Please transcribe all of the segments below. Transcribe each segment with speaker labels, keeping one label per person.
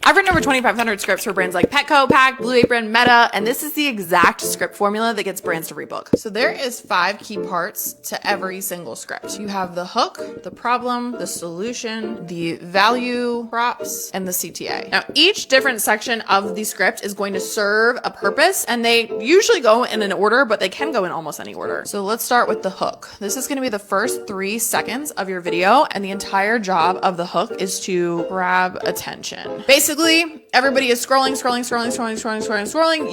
Speaker 1: I've written over 2,500 scripts for brands like Petco, Pack, Blue Apron, Meta, and this is the exact script formula that gets brands to rebook. So there is 5 key parts to every single script. You have the hook, the problem, the solution, the value props, and the CTA. Now, each different section of the script is going to serve a purpose, and they usually go in an order, but they can go in almost any order. So let's start with the hook. This is going to be the first 3 seconds of your video, and the entire job of the hook is to grab attention. Basically, everybody is scrolling.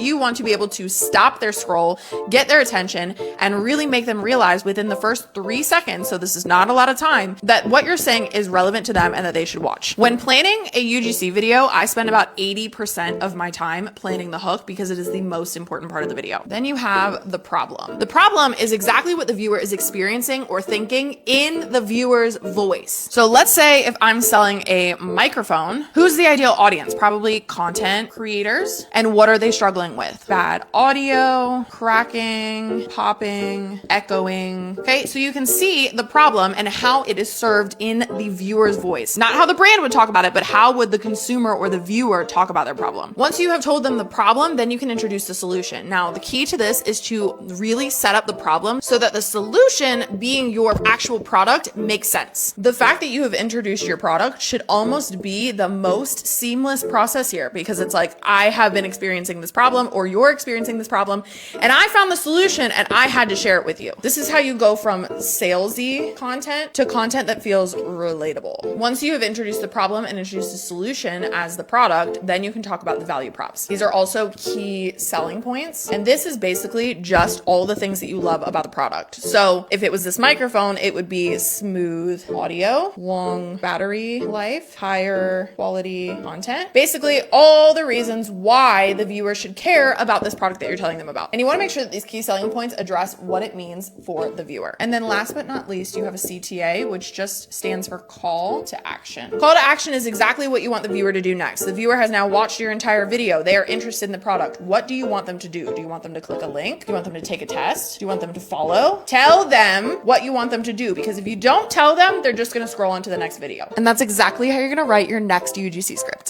Speaker 1: You want to be able to stop their scroll, get their attention, and really make them realize within the first 3 seconds, so this is not a lot of time, that what you're saying is relevant to them and that they should watch. When planning a UGC video, I spend about 80% of my time planning the hook because it is the most important part of the video. Then you have the problem. The problem is exactly what the viewer is experiencing or thinking in the viewer's voice. So let's say if I'm selling a microphone, who's the ideal audience? Probably content creators. And what are they struggling with? Bad audio, cracking, popping, echoing. Okay, so you can see the problem and how it is served in the viewer's voice. Not how the brand would talk about it, but how would the consumer or the viewer talk about their problem. Once you have told them the problem, then you can introduce the solution. Now, the key to this is to really set up the problem so that the solution, being your actual product, makes sense. The fact that you have introduced your product should almost be the most seamless process here, because it's like, I have been experiencing this problem, or you're experiencing this problem, and I found the solution and I had to share it with you. This is how you go from salesy content to content that feels relatable. Once you have introduced the problem and introduced the solution as the product, then you can talk about the value props. These are also key selling points, and this is basically just all the things that you love about the product. So if it was this microphone, it would be smooth audio, long battery life, higher quality content. Basically, all the reasons why the viewer should care about this product that you're telling them about. And you want to make sure that these key selling points address what it means for the viewer. And then last but not least, you have a CTA, which just stands for call to action. Call to action is exactly what you want the viewer to do next. The viewer has now watched your entire video. They are interested in the product. What do you want them to do? Do you want them to click a link? Do you want them to take a test? Do you want them to follow? Tell them what you want them to do, because if you don't tell them, they're just going to scroll on to the next video. And that's exactly how you're going to write your next UGC script.